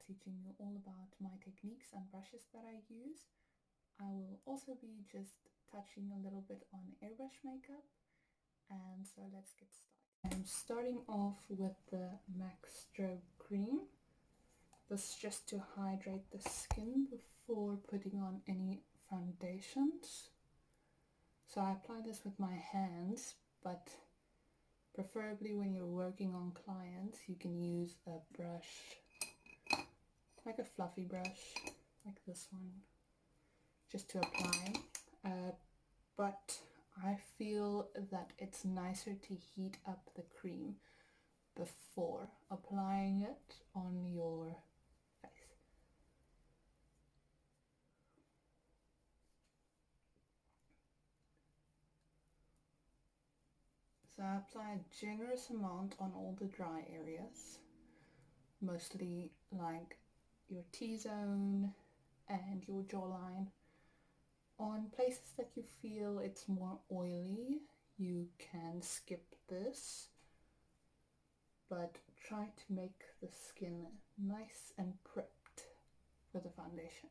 teaching you all about my techniques and brushes that I use. I will also be just touching a little bit on airbrush makeup, and so let's get started. I'm starting off with the MAC Strobe Cream. This is just to hydrate the skin before putting on any foundations. So I apply this with my hands, but preferably when you're working on clients, you can use a brush, like a fluffy brush, like this one, just to apply. But I feel that it's nicer to heat up the cream before applying it on your face. So I apply a generous amount on all the dry areas, mostly like your T-zone and your jawline. On places that you feel it's more oily, you can skip this, but try to make the skin nice and prepped for the foundation.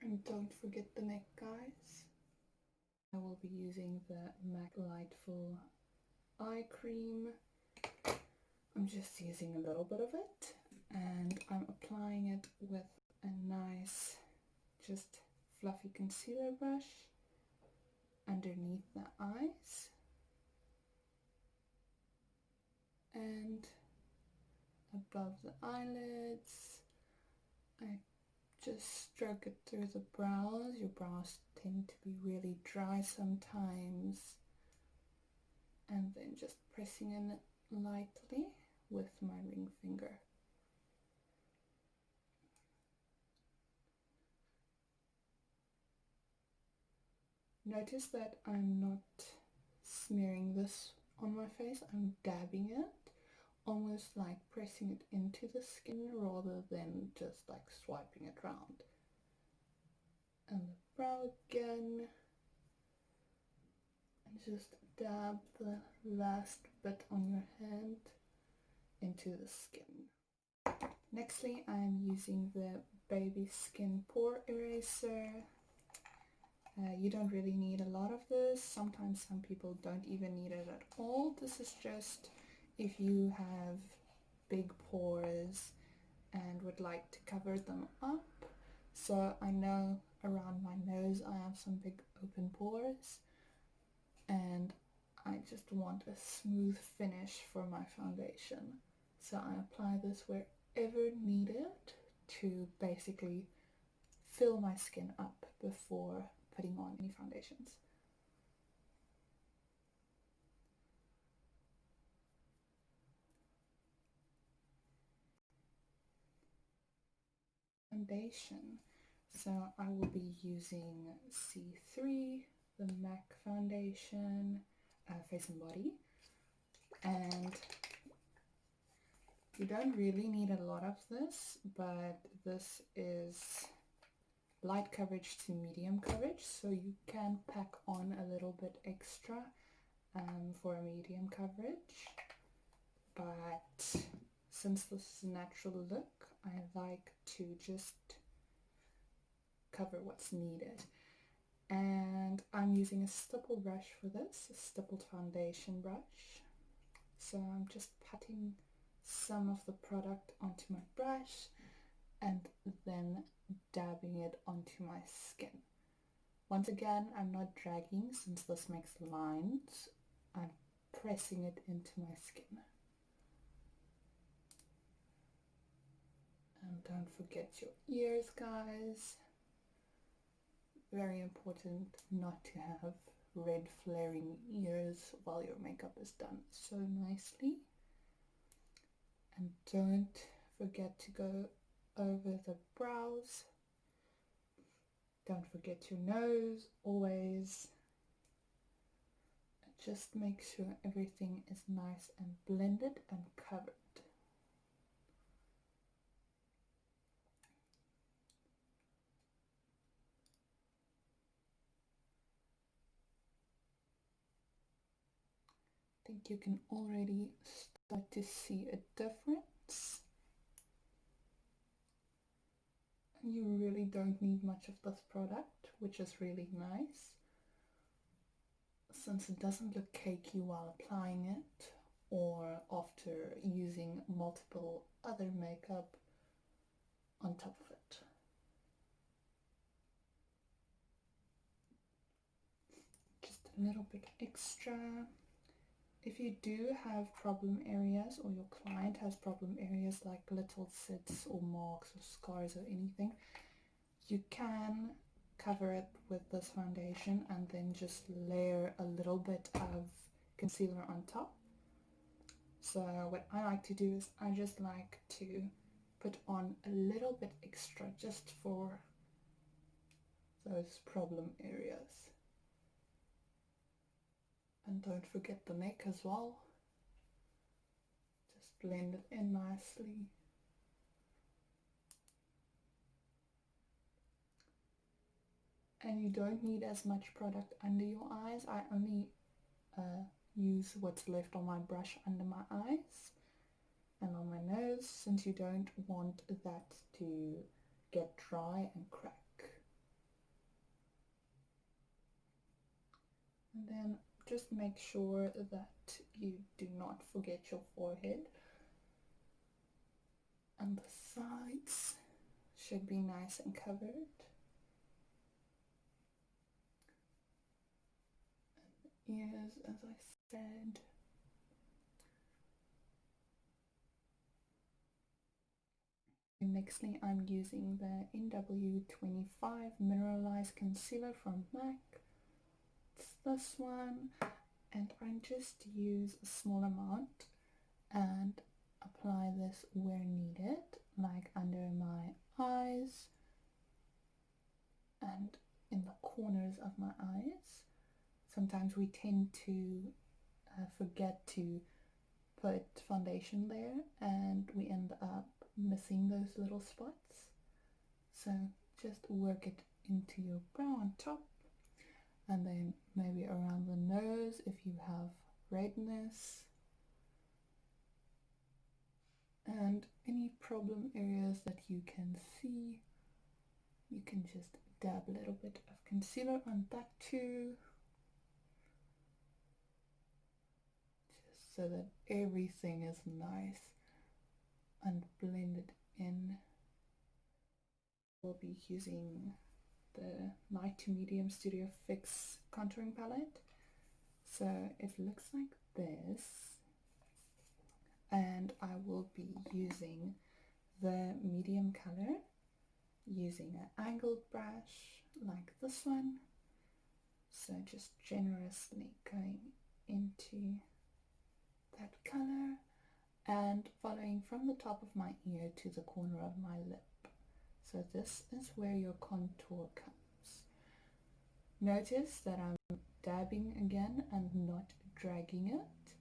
And don't forget the neck, guys. I will be using the MAC Lightful eye cream. I'm just using a little bit of it, and I'm applying it with a nice, just fluffy concealer brush underneath the eyes and above the eyelids. I just stroke it through the brows. Your brows tend to be really dry sometimes, and then just pressing in lightly with my ring finger. Notice that I'm not smearing this on my face, I'm dabbing it, almost like pressing it into the skin rather than just like swiping it around. And the brow again, and just dab the last bit on your hand into the skin. Nextly, I'm using the Baby Skin Pore Eraser. You don't really need a lot of this. Sometimes some people don't even need it at all. This is just if you have big pores and would like to cover them up. So I know around my nose I have some big open pores, and I just want a smooth finish for my foundation. So I apply this wherever needed to basically fill my skin up before putting on any foundations. Foundation. So I will be using C3, the MAC foundation, face and body, and you don't really need a lot of this, but this is light coverage to medium coverage, so you can pack on a little bit extra for a medium coverage. But since this is a natural look, I like to just cover what's needed. And I'm using a stipple brush for this, a stippled foundation brush. So I'm just patting some of the product onto my brush and then dabbing it onto my skin. Once again, I'm not dragging since this makes lines. I'm pressing it into my skin. And don't forget your ears, guys. Very important not to have red flaring ears while your makeup is done so nicely. And don't forget to go over the brows. Don't forget your nose, always. Just make sure everything is nice and blended and covered. think you can already start to see a difference. You really don't need much of this product, which is really nice, since it doesn't look cakey while applying it or after using multiple other makeup on top of it. Just a little bit extra. If you do have problem areas, or your client has problem areas like little sits or marks or scars or anything, you can cover it with this foundation and then just layer a little bit of concealer on top. So what I like to do is I just like to put on a little bit extra just for those problem areas. And don't forget the neck as well. Just blend it in nicely. And you don't need as much product under your eyes. I only use what's left on my brush under my eyes and on my nose, since you don't want that to get dry and crack. And then just make sure that you do not forget your forehead, and the sides should be nice and covered. And ears, as I said. Nextly, I'm using the NW25 Mineralized Concealer from MAC. It's this one, and I just use a small amount and apply this where needed, like under my eyes and in the corners of my eyes. Sometimes we tend to forget to put foundation there and we end up missing those little spots. So just work it into your brow on top, and then maybe around the nose if you have redness, and any problem areas that you can see, you can just dab a little bit of concealer on that too, just so that everything is nice and blended in. We'll be using the Light to Medium Studio Fix contouring palette. So it looks like this, and I will be using the medium color using an angled brush like this one. So just generously going into that color and following from the top of my ear to the corner of my lip. So this is where your contour comes. Notice that I'm dabbing again and not dragging it.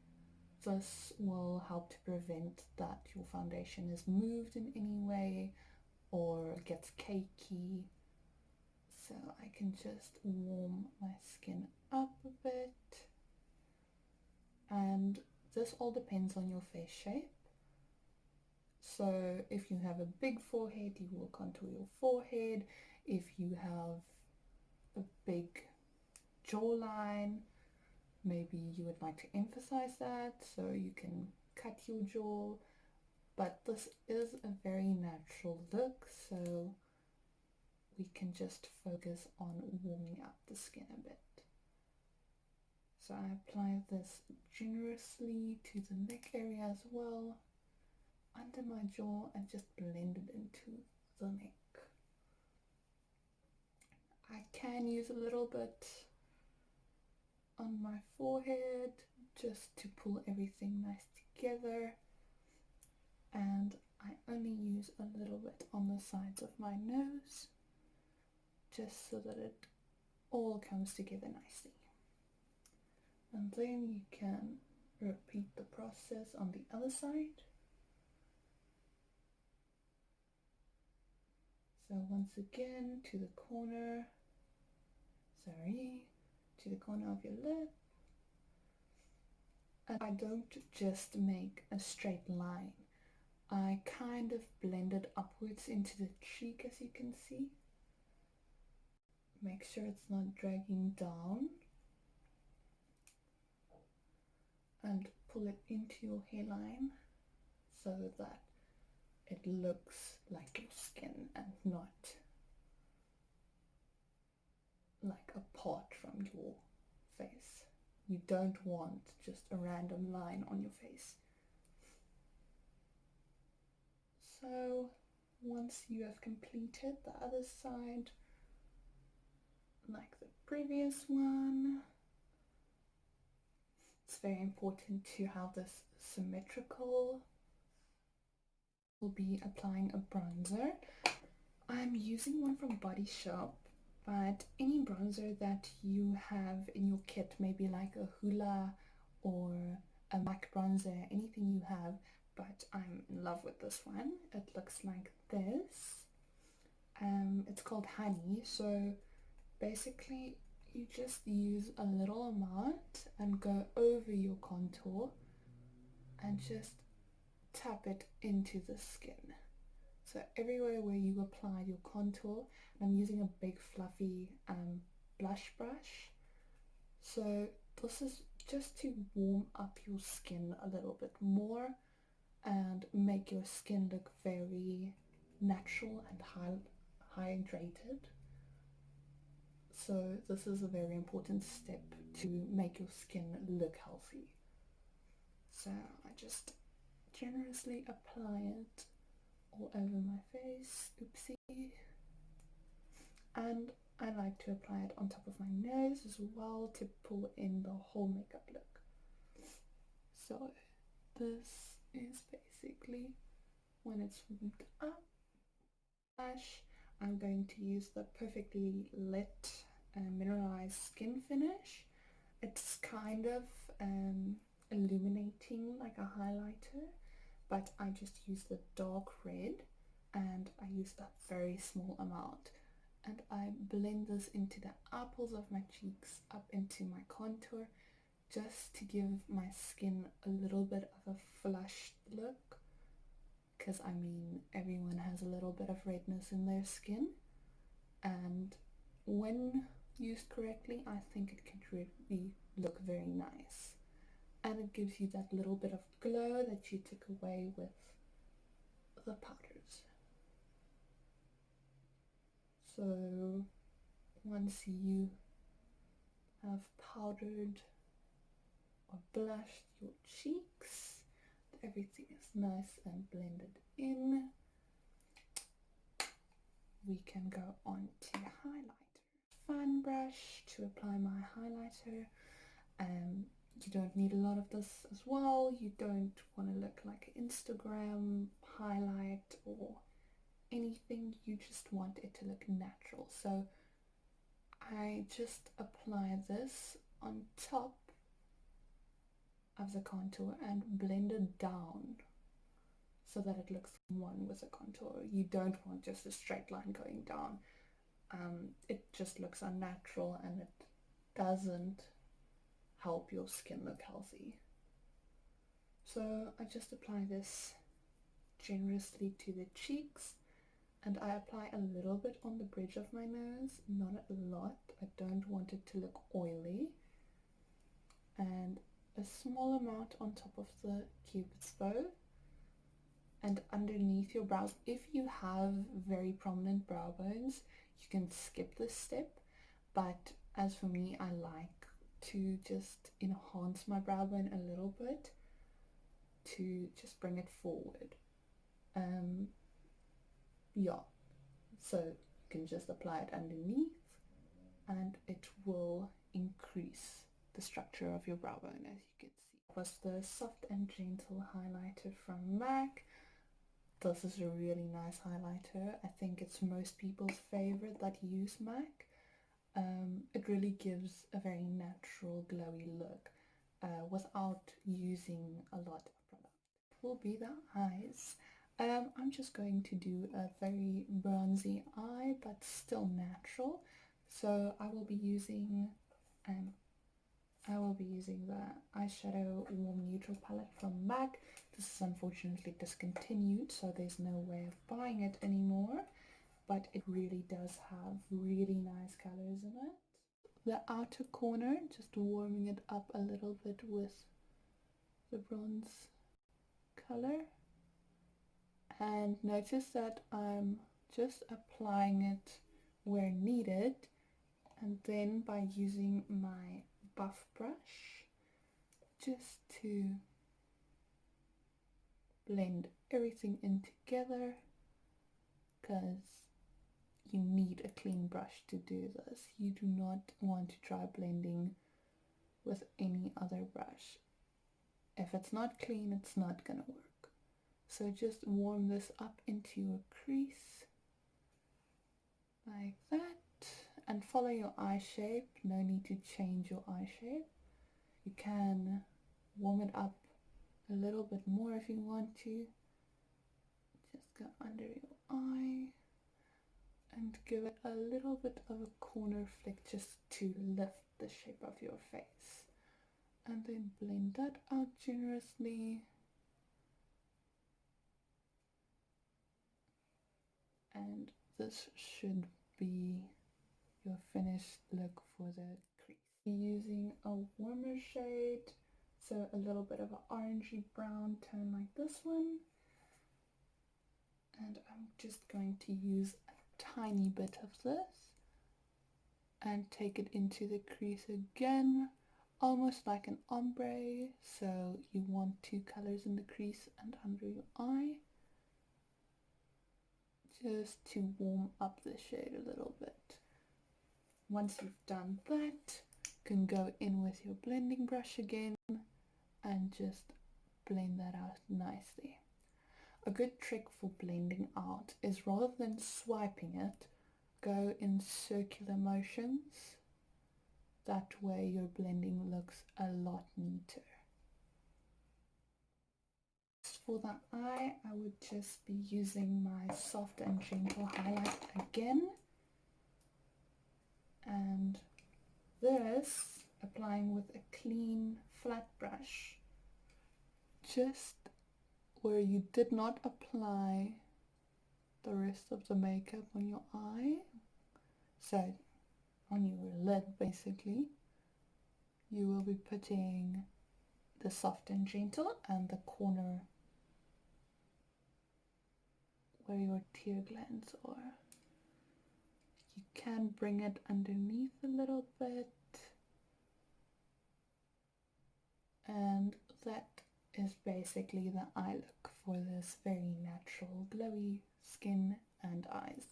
This will help to prevent that your foundation is moved in any way or gets cakey. So I can just warm my skin up a bit. And this all depends on your face shape. So if you have a big forehead, you will contour your forehead. If you have a big jawline, maybe you would like to emphasize that, so you can cut your jaw. But this is a very natural look, so we can just focus on warming up the skin a bit. So I apply this generously to the neck area as well, under my jaw, and just blend it into the neck. I can use a little bit on my forehead just to pull everything nice together, and I only use a little bit on the sides of my nose just so that it all comes together nicely. And then you can repeat the process on the other side. So once again to the corner, to the corner of your lip, And I don't just make a straight line. I kind of blend it upwards into the cheek, as you can see. Make sure it's not dragging down. And pull it into your hairline so that it looks like your skin and not like apart from your face. You don't want just a random line on your face. So once you have completed the other side, like the previous one, it's very important to have this symmetrical. We'll be applying a bronzer. I'm using one from Body Shop, but any bronzer that you have in your kit, maybe like a Hoola or a MAC bronzer, anything you have, but I'm in love with this one. It looks like this. It's called Honey, so basically you just use a little amount and go over your contour and just tap it into the skin. So everywhere where you applied your contour, I'm using a big fluffy blush brush. So this is just to warm up your skin a little bit more and make your skin look very natural and hydrated. So this is a very important step to make your skin look healthy. So I just generously apply it all over my face. Oopsie. And I like to apply it on top of my nose as well to pull in the whole makeup look. So this is basically when it's warmed up. I'm going to use the Perfectly Lit mineralized skin finish. It's kind of illuminating like a highlighter, but I just use the dark red and I use a very small amount, and I blend this into the apples of my cheeks up into my contour just to give my skin a little bit of a flushed look, because I mean everyone has a little bit of redness in their skin, and when used correctly I think it can really look very nice, and it gives you that little bit of glow that you took away with the powders. So once you have powdered or blushed your cheeks, everything is nice and blended in, we can go on to highlighter. Fan brush to apply my highlighter. You don't need a lot of this as well. You don't want to look like an Instagram highlight or anything. You just want it to look natural. So I just apply this on top of the contour and blend it down so that it looks one with the contour. You don't want just a straight line going down. It just looks unnatural and it doesn't help your skin look healthy. So I just apply this generously to the cheeks, and I apply a little bit on the bridge of my nose, not a lot. I don't want it to look oily, and a small amount on top of the cupid's bow and underneath your brows. If you have very prominent brow bones, you can skip this step, but as for me, I like to just enhance my brow bone a little bit to just bring it forward. Yeah, so you can just apply it underneath and it will increase the structure of your brow bone, as you can see. It was the Soft and Gentle highlighter from MAC. This is a really nice highlighter. I think it's most people's favorite that use MAC. It really gives a very natural glowy look without using a lot of product. Will be the eyes. I'm just going to do a very bronzy eye but still natural, so I will be using I will be using the eyeshadow warm neutral palette from MAC. This is unfortunately discontinued, so there's no way of buying it anymore, but it really does have really nice colors in it. The outer corner, just warming it up a little bit with the bronze color. And notice that I'm just applying it where needed, and then by using my buff brush just to blend everything in together, because you need a clean brush to do this. You do not want to try blending with any other brush. If it's not clean, it's not gonna work. So just warm this up into your crease like that, and follow your eye shape. No need to change your eye shape. You can warm it up a little bit more if you want to. Just go under your eye and give it a little bit of a corner flick just to lift the shape of your face, and then blend that out generously. And this should be your finished look for the crease. Using a warmer shade, so a little bit of an orangey brown tone like this one, and I'm just going to use a tiny bit of this and take it into the crease again, almost like an ombre. So you want two colors in the crease and under your eye, just to warm up the shade a little bit. Once you've done that, you can go in with your blending brush again and just blend that out nicely. A good trick for blending out is, rather than swiping it, go in circular motions. That way your blending looks a lot neater. For the eye, I would just be using my soft and gentle highlight again, and this applying with a clean flat brush, just where you did not apply the rest of the makeup on your eye, so on your lid basically, you will be putting the soft and gentle and the corner where your tear glands are. You can bring it underneath a little bit, and that is basically the eye look for this very natural glowy skin and eyes.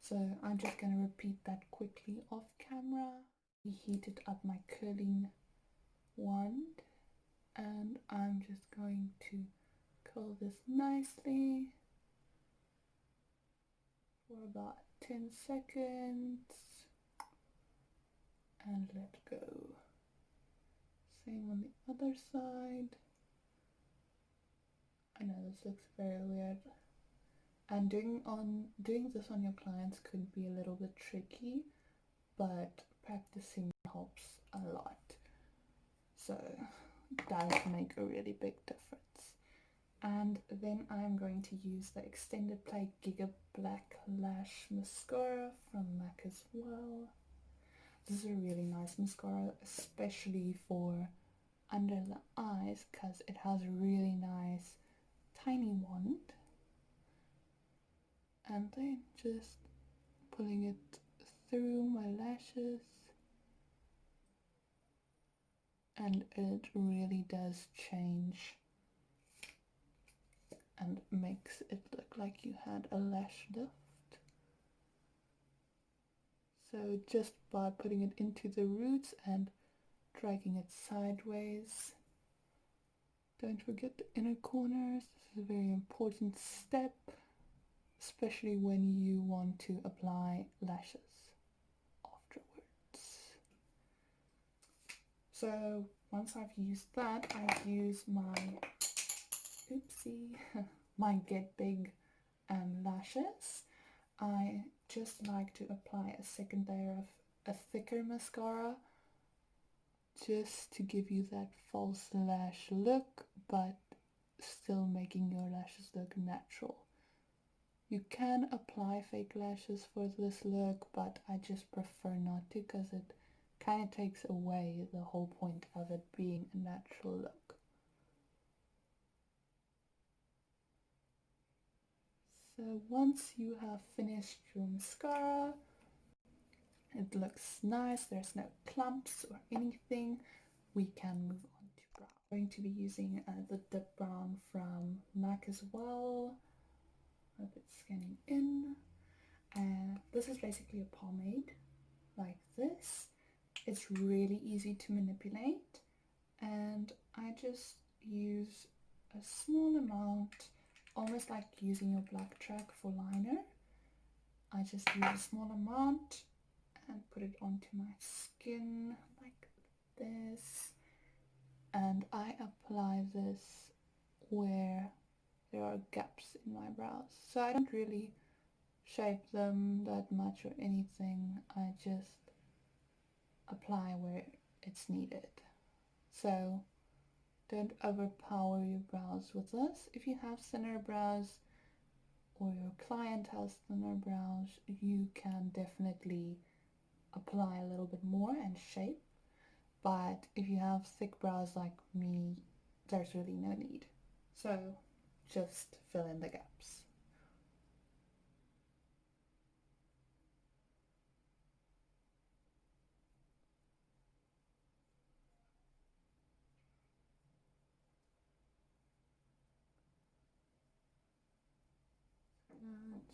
So I'm just going to repeat that quickly off camera. I heated up my curling wand, and I'm just going to curl this nicely for about 10 seconds and let go. Same on the other side. I know this looks very weird, and doing this on your clients could be a little bit tricky, but practicing helps a lot, so it does make a really big difference. And then I'm going to use the Extended Play Giga Black Lash Mascara from MAC as well. This is a really nice mascara, especially for under the eyes, because it has a really nice tiny wand, and then just pulling it through my lashes, and it really does change and makes it look like you had a lash lift. So just by putting it into the roots and dragging it sideways. Don't forget the inner corners. This is a very important step, especially when you want to apply lashes afterwards. So once I've used that, I use my my Get Big lashes. I just like to apply a second layer of a thicker mascara just to give you that false lash look, but still making your lashes look natural. You can apply fake lashes for this look, but I just prefer not to because it kind of takes away the whole point of it being a natural look. So once you have finished your mascara, it looks nice, there's no clumps or anything, we can move on to brow. I'm going to be using the Dip Brown from MAC as well. Hope it's scanning in. This is basically a pomade like this. It's really easy to manipulate, and I just use a small amount, almost like using your black track for liner. I just use a small amount and put it onto my skin like this, and I apply this where there are gaps in my brows. So I don't really shape them that much or anything, I just apply where it's needed. So don't overpower your brows with this. If you have thinner brows or your client has thinner brows, you can definitely apply a little bit more and shape. But if you have thick brows like me, there's really no need. So just fill in the gaps.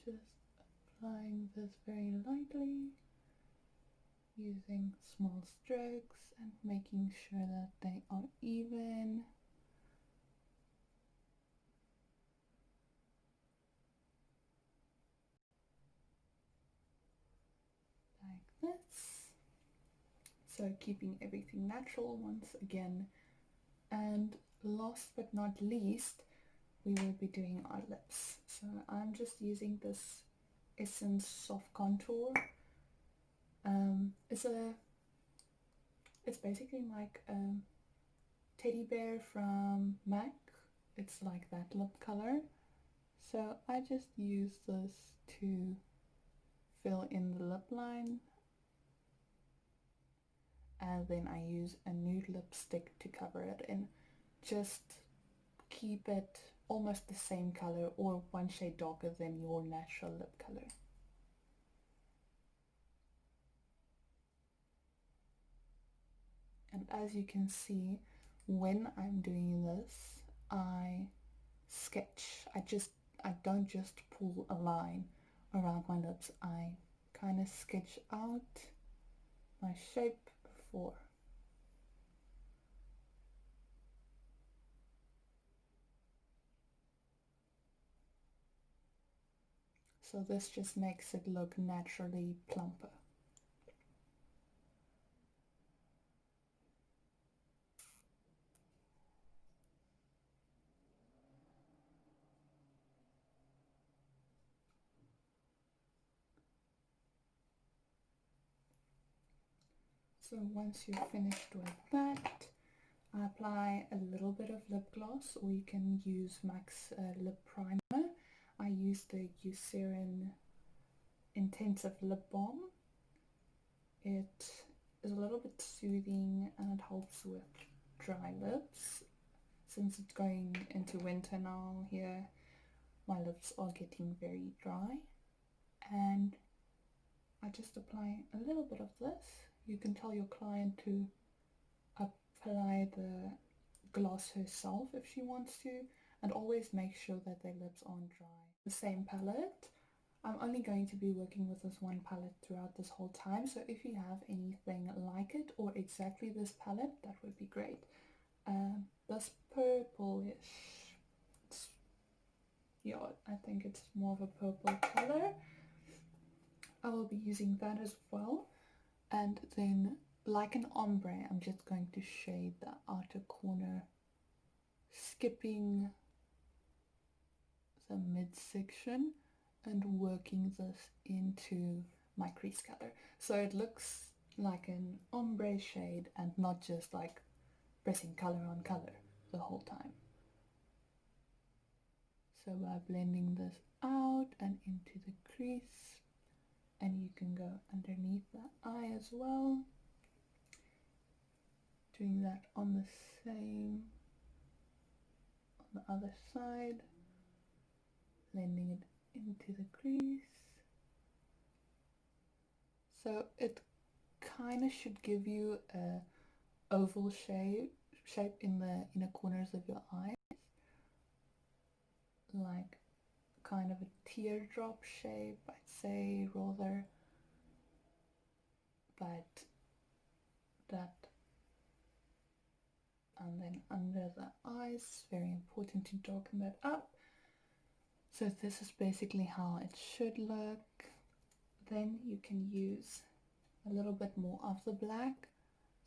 Just applying this very lightly, using small strokes and making sure that they are even. Like this. So keeping everything natural once again. And last but not least, we will be doing our lips. So I'm just using this Essence Soft Contour. It's basically like a teddy bear from MAC. It's like that lip color. So I just use this to fill in the lip line, and then I use a nude lipstick to cover it and just keep it almost the same color or one shade darker than your natural lip color. And as you can see, when I'm doing this, I sketch. I don't just pull a line around my lips. I kind of sketch out my shape before. So this just makes it look naturally plumper. So once you're finished with that, I apply a little bit of lip gloss, or you can use MAC's lip primer. I use the Eucerin Intensive Lip Balm. It is a little bit soothing and it helps with dry lips. Since it's going into winter now here, my lips are getting very dry, and I just apply a little bit of this. You can tell your client to apply the gloss herself if she wants to, and always make sure that their lips aren't dry. The same palette. I'm only going to be working with this one palette throughout this whole time, so if you have anything like it or exactly this palette, that would be great. This purplish, yeah, I think it's more of a purple color. I will be using that as well. And then, like an ombre, I'm just going to shade the outer corner, skipping the midsection and working this into my crease color. So it looks like an ombre shade and not just like pressing color on color the whole time. So by blending this out and into the crease, and you can go underneath the eye as well, doing that on the same, on the other side, blending it into the crease. So it kind of should give you a oval shape in the inner corners of your eyes, like kind of a teardrop shape, I'd say, rather, but that, and then under the eyes, very important to darken that up. So this is basically how it should look. Then you can use a little bit more of the black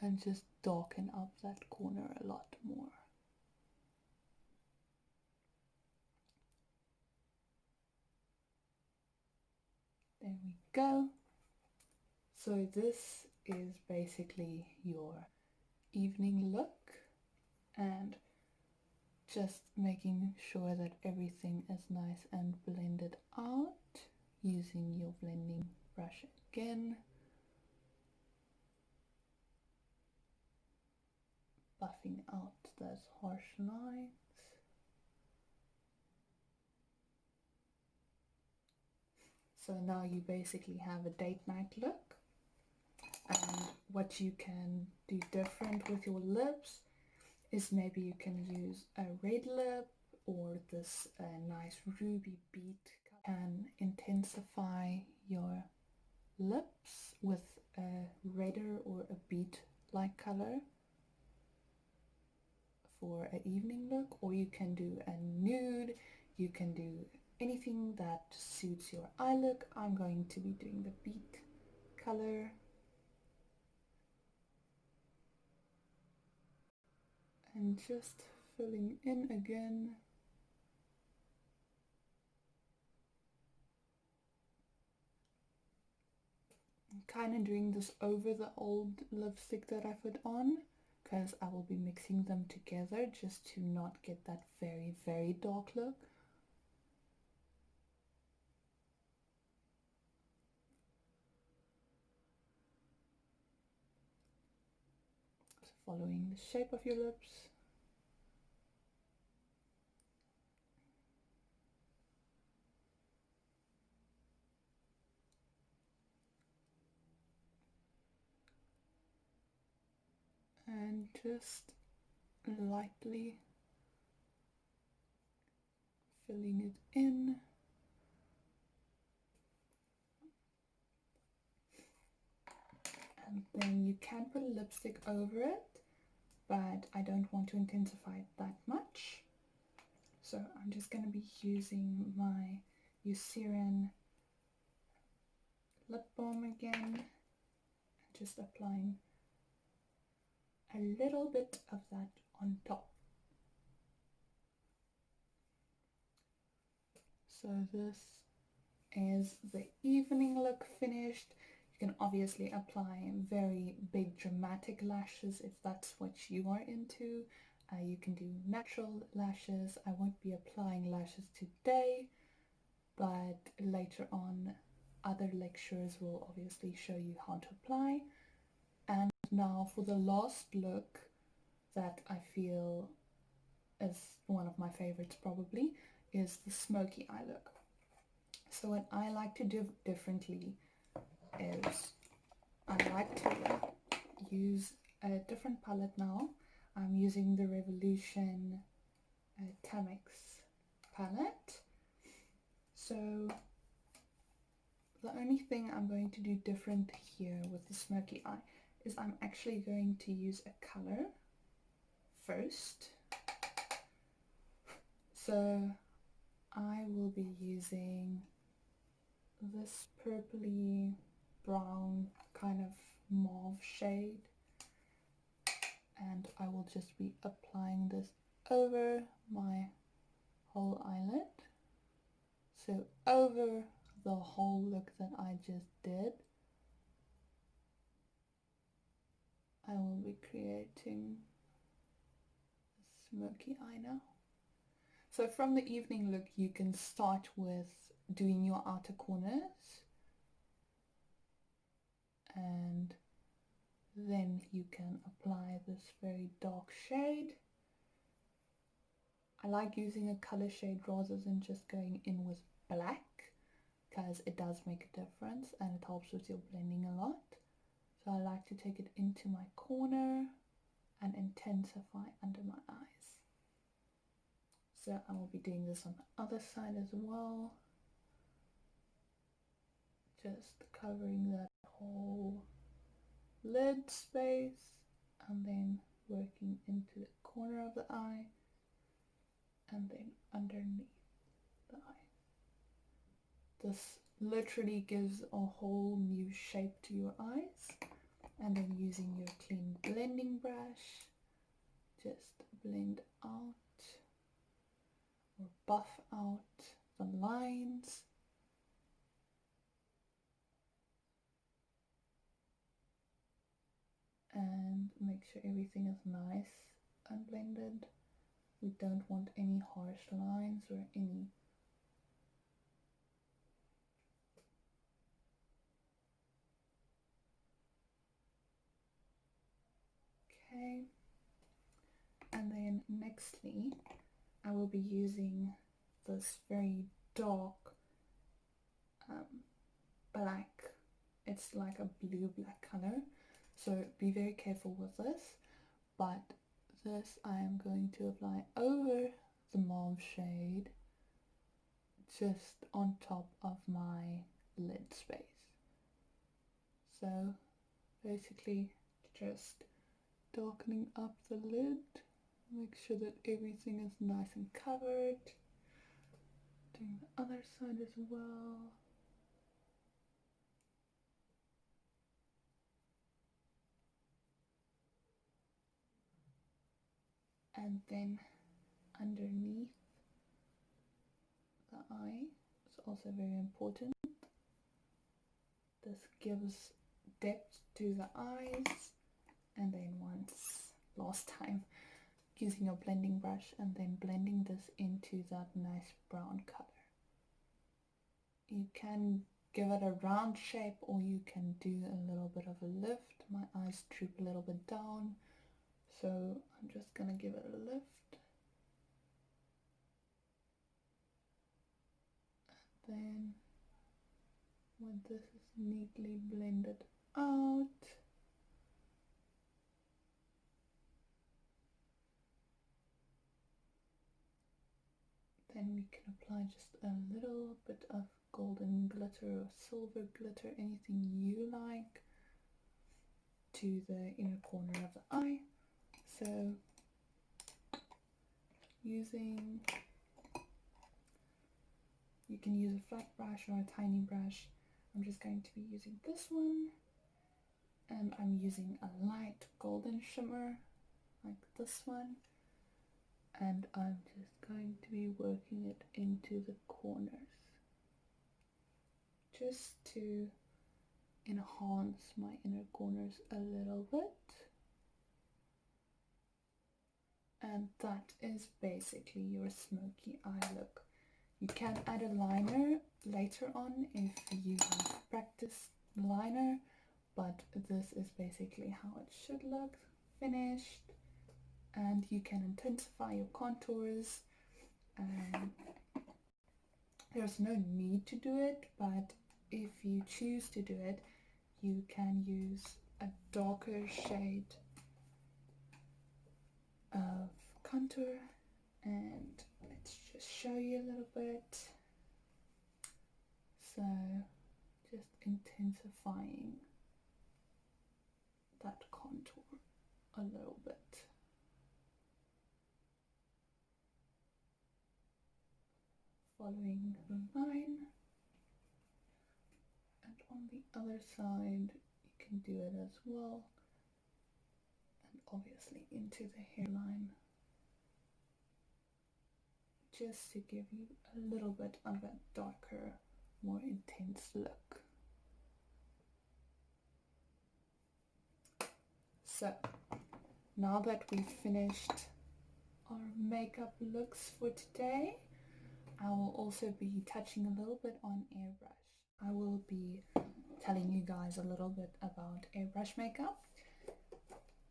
and just darken up that corner a lot more. There we go. So this is basically your evening look, and just making sure that everything is nice and blended out using your blending brush again, buffing out those harsh lines. So now you basically have a date night look. And what you can do different with your lips is maybe you can use a red lip or this nice ruby beet. Can intensify your lips with a redder or a beet like color for an evening look, or you can do a nude, you can do anything that suits your eye look. I'm going to be doing the beet color. And just filling in again. I'm kind of doing this over the old lipstick that I put on, because I will be mixing them together just to not get that very, very dark look. So following the shape of your lips. And just lightly filling it in. And then you can put a lipstick over it, but I don't want to intensify it that much. So I'm just going to be using my Eucerin lip balm again, and just applying a little bit of that on top. So this is the evening look finished. You can obviously apply very big dramatic lashes if that's what you are into. You can do natural lashes. I won't be applying lashes today, but later on other lectures will obviously show you how to apply. And now for the last look that I feel is one of my favorites probably, is the smoky eye look. So what I like to do differently is I like to use a different palette now. I'm using the Revolution Tamex palette. So the only thing I'm going to do different here with the smoky eye is I'm actually going to use a color first. So I will be using this purpley brown kind of mauve shade, and I will just be applying this over my whole eyelid, so over the whole look that I just did. be creating a smoky eye now. So from the evening look, you can start with doing your outer corners, and then you can apply this very dark shade. I like using a color shade rather than just going in with black, because it does make a difference and it helps with your blending a lot. So I like to take it into my corner and intensify under my eyes. So I will be doing this on the other side as well. Just covering that whole lid space and then working into the corner of the eye and then underneath the eye. This literally gives a whole new shape to your eyes. And then using your clean blending brush, just blend out or buff out the lines. And make sure everything is nice and blended. We don't want any harsh lines or any okay. And then nextly, I will be using this very dark black. It's like a blue black color, so be very careful with this. But this I am going to apply over the mauve shade, just on top of my lid space. So basically just darkening up the lid, make sure that everything is nice and covered. Doing the other side as well. And then underneath the eye is also very important. This gives depth to the eyes. And then last time, using your blending brush and then blending this into that nice brown color. You can give it a round shape or you can do a little bit of a lift. My eyes droop a little bit down, so I'm just gonna give it a lift. And then when this is neatly blended out, then we can apply just a little bit of golden glitter or silver glitter, anything you like, to the inner corner of the eye. So you can use a flat brush or a tiny brush. I'm just going to be using this one, and I'm using a light golden shimmer like this one, and I'm just going to be working it into the corners just to enhance my inner corners a little bit. And that is basically your smoky eye look. You can add a liner later on if you have practiced liner, but this is basically how it should look finished. And you can intensify your contours. There's no need to do it, but if you choose to do it, you can use a darker shade of contour, and let's just show you a little bit. So just intensifying that contour a little bit. Following the line, and on the other side you can do it as well, and obviously into the hairline, just to give you a little bit of a darker, more intense look. So now that we've finished our makeup looks for today, I will also be touching a little bit on airbrush. I will be telling you guys a little bit about airbrush makeup.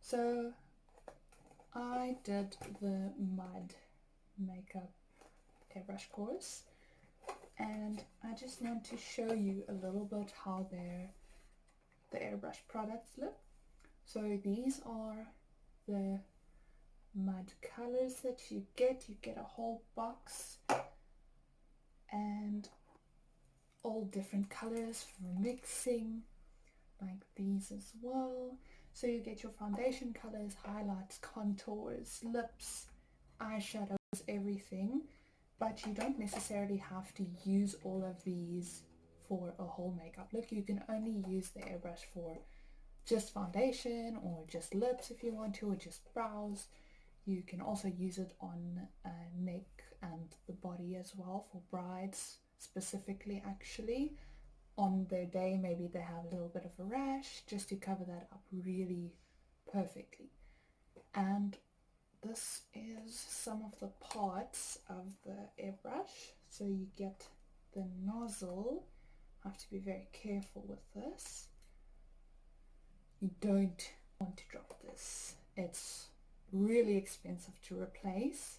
So I did the mud makeup airbrush course, and I just want to show you a little bit how the airbrush products look. So these are the mud colors that you get. You get a whole box and all different colors for mixing, like these as well. So you get your foundation colors, highlights, contours, lips, eyeshadows, everything, but you don't necessarily have to use all of these for a whole makeup look. You can only use the airbrush for just foundation or just lips if you want to, or just brows. You can also use it on neck and the body as well, for brides specifically. Actually, on their day maybe they have a little bit of a rash, just to cover that up really perfectly. And this is some of the parts of the airbrush. So you get the nozzle. Have to be very careful with this. You don't want to drop this. It's really expensive to replace,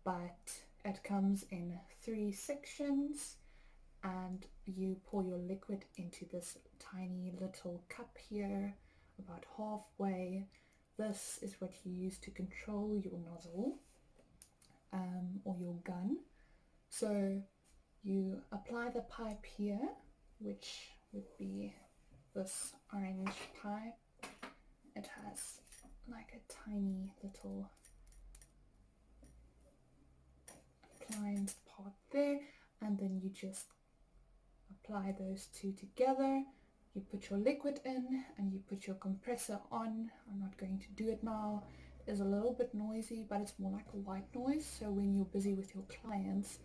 but it comes in 3 sections, and you pour your liquid into this tiny little cup here, about halfway. This is what you use to control your nozzle or your gun. So you apply the pipe here, which would be this orange pipe. It has like a tiny little appliance part there, and then you just apply those two together. You put your liquid in and you put your compressor on. I'm not going to do it now. It is a little bit noisy, but it's more like a white noise, so when you're busy with your clients,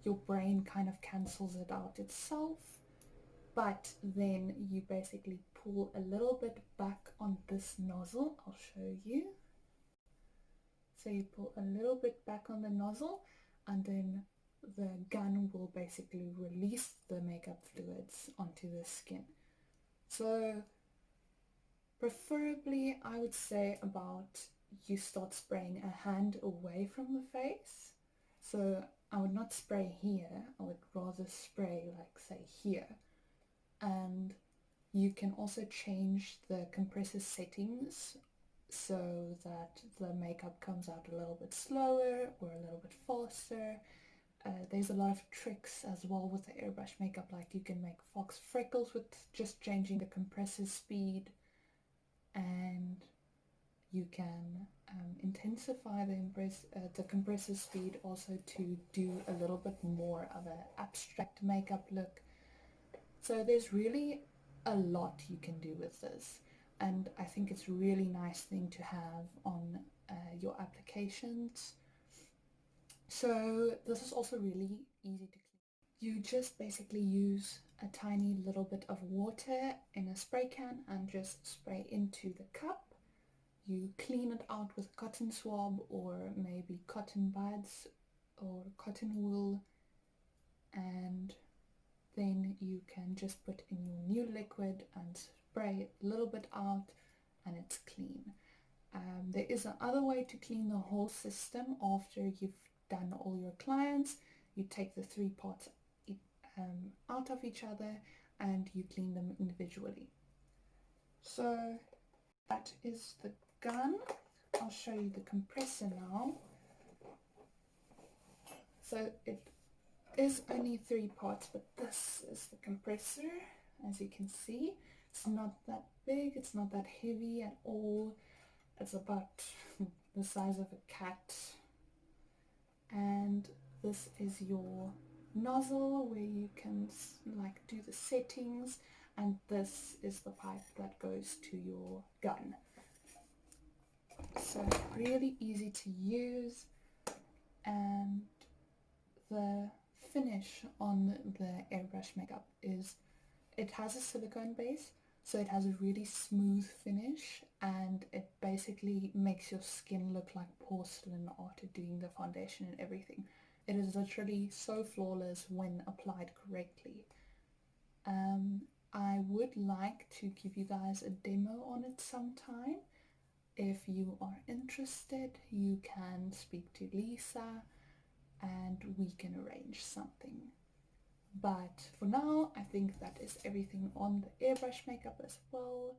your brain kind of cancels it out itself. But then you basically pull a little bit back on this nozzle. I'll show you. So you pull a little bit back on the nozzle, and then the gun will basically release the makeup fluids onto the skin. So preferably I would say about you start spraying a hand away from the face. So I would not spray here, I would rather spray like say here. And you can also change the compressor settings so that the makeup comes out a little bit slower or a little bit faster. There's a lot of tricks as well with the airbrush makeup, like you can make fox freckles with just changing the compressor speed, and you can intensify the compressor speed also to do a little bit more of an abstract makeup look. So there's really a lot you can do with this, and I think it's a really nice thing to have on your applications. So this is also really easy to clean. You just basically use a tiny little bit of water in a spray can and just spray into the cup. You clean it out with cotton swab or maybe cotton buds or cotton wool, and then you can just put in your new liquid and spray a little bit out, and it's clean. There is another way to clean the whole system after you've done all your clients. You take the 3 parts out of each other and you clean them individually. So that is the gun. I'll show you the compressor now. So it is only 3 parts, but this is the compressor. As you can see, it's not that big, it's not that heavy at all. It's about the size of a cat. And this is your nozzle where you can like do the settings, and this is the pipe that goes to your gun. So really easy to use, and the finish on the airbrush makeup is, it has a silicone base, so it has a really smooth finish, and it basically basically makes your skin look like porcelain after doing the foundation and everything. It is literally so flawless when applied correctly. I would like to give you guys a demo on it sometime. If you are interested, you can speak to Lisa and we can arrange something. But for now, I think that is everything on the airbrush makeup as well.